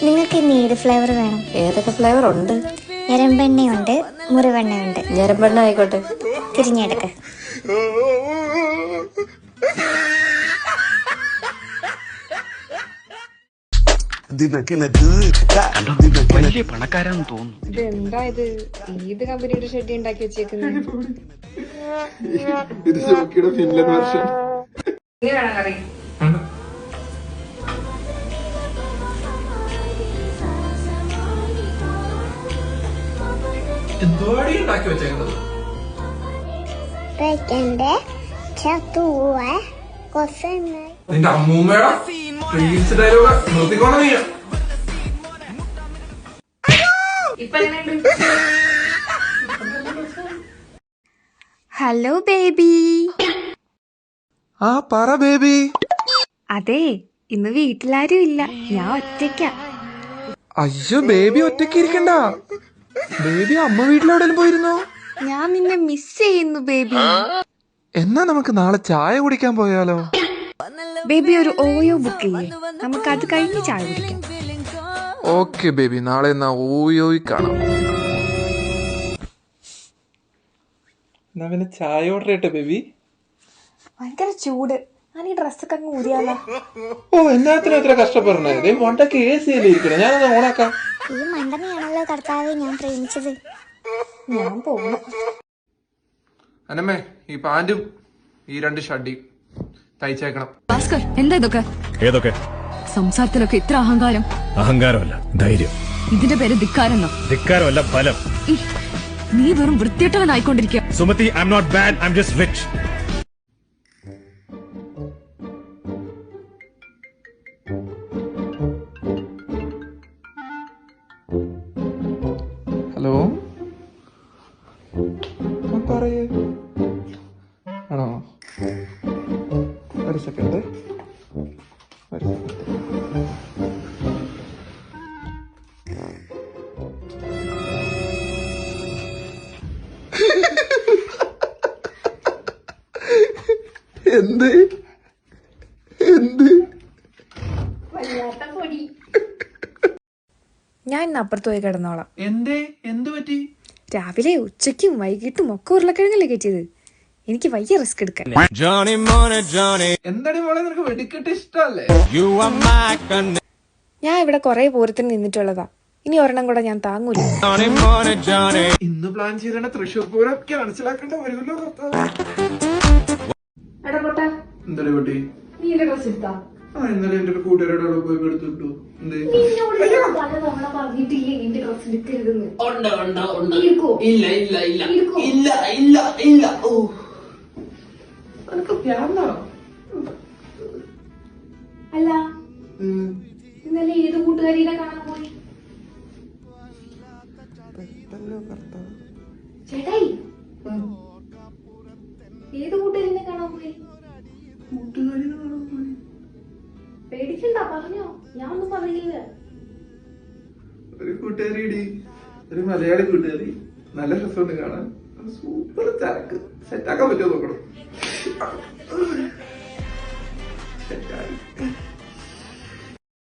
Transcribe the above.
നിങ്ങൾക്ക് ഇന്ന് ഏത് ഫ്ലേവർ വേണം? ഏതൊക്കെ ഫ്ലേവർ ഉണ്ട്? ഞരമ്പെണ്ണയുണ്ട്, മുറിവെണ്ണയുണ്ട്. ഞരമ്പെണ്ണ ആയിക്കോട്ടെ. തിരിഞ്ഞെടുക്ക. വലിയ പണക്കാരാന്ന് തോന്നുന്നു. ഇതെന്താ ഇത്? ഏത് കമ്പനിയുടെ ഷെഡ് ഉണ്ടാക്കി വെച്ചേക്കുന്നത്? നിന്റെ അമ്മൂമ്മയുടെ ഡയലോഗ് നിർത്തിക്കോണം നീ. Hello baby. ആ പറ ബേബി. അതെ, ഇന്ന് വീട്ടിലാരും ഇല്ല, ഞാൻ ഒറ്റയ്ക്കാ. അയ്യോ ബേബി ഒറ്റയ്ക്ക് ഇരിക്കണ്ട. ബേബി അമ്മ വീട്ടിലെവിടെയും പോയിരുന്നോ? ഞാൻ നിന്നെ മിസ് ചെയ്യുന്നു ബേബി. എന്നാ നമുക്ക് നാളെ ചായ കുടിക്കാൻ പോയാലോ? ബേബി ഒരു ഓയോ ബുക്ക് ചെയ്യേ, നമുക്ക് അത് കഴിഞ്ഞ് ചായ കുടിക്കാം. ഓക്കെ ബേബി, നാളെ എന്നാ ഓയോയി കാണാം. എന്നാ പിന്നെ ചായ ഓർഡർ ചെയ്യട്ടെ ബേബി. ഭയങ്കര ചൂട്, ഞാൻ ഈ ഡ്രസ്സൊക്കെ അങ്ങ് ഊരിയാലോ? ഓ എന്നാത്തിനും എത്ര കഷ്ടപ്പെടണേ. മണ്ടൊക്കെ AC അല്ലേ ഇരിക്കണേ, ഞാനത് ഓണാക്കാം. ഈ മണ്ടനെയാണല്ലോ കർത്താവെ ഞാൻ പ്രേമിച്ചത്. ഞാൻ പോകുന്നു. അനമ്മേ, ഈ പാന്റും ഈ 2 ഷഡ്ഡിയും തയ്ച്ചേക്കണം. ഭാസ്കർ, എന്താ ഇതൊക്കെ? ഏതൊക്കെ? സംസാരത്തിലൊക്കെ ഇത്ര അഹങ്കാരം. അഹങ്കാരമല്ല, ധൈര്യം. ഇതിന്റെ പേര് ധിക്കാരെന്നോ? ധിക്കാരമല്ല, ബലം. നീ വെറും വൃത്തികെട്ടവനായിക്കൊണ്ടിരിക്കുക. Sumathi, I'm not bad, I'm just rich. Hello, പറയേ. ആണോ? ഒരു സെക്കൻഡ്. എന്ത് എന്ത്? ഞാൻ ഇന്ന് അപ്പുറത്ത് പോയി കിടന്നോളാം. എന്തേ? എന്ത് പറ്റി? രാവിലെ ഉച്ചയ്ക്കും വൈകിട്ടും ഒക്കെ ഉരുളക്കിഴങ്ങല്ലേ കയറ്റിയത്. എനിക്ക് വയ്യ റിസ്ക് എടുക്കാൻ. എന്താടി മോളെ, നിനക്ക് വെടിക്കെട്ട് ഇഷ്ടല്ലേ? ഞാൻ ഇവിടെ കുറെ പൂരത്തിന് നിന്നിട്ടുള്ളതാ, ഇനി ഒരെണ്ണം കൂടെ ഞാൻ താങ്ങൂല. ഇന്ന് പ്ലാൻ ചെയ്ത തൃശ്ശൂർ പൂരൊക്കെ മനസ്സിലാക്കേണ്ട വരുമല്ലോ. എന്താ കുട്ടി? ഇന്നലെ എന്റെ കൂട്ടുകാരോട് പോയി എടുത്തിട്ടു. അല്ല, ഇന്നലെ ഏത് കൂട്ടുകാരിനെ കാണാൻ പോയി? ചേട്ടായി, ഏത് കൂട്ടുകാരിനെ കാണാൻ പോയി? പേടിക്കണ്ട, പറഞ്ഞോ, ഞാൻ ഒന്നും പറയില്ല. ഒരു കൂട്ടുകാരി, ഒരു മലയാളി കൂട്ടുകാരി, നല്ല രസമുണ്ട് കാണാൻ. സൂപ്പർ ചരക്ക്. സെറ്റാക്കാൻ പറ്റുമോ നോക്കണം. സെറ്റായി.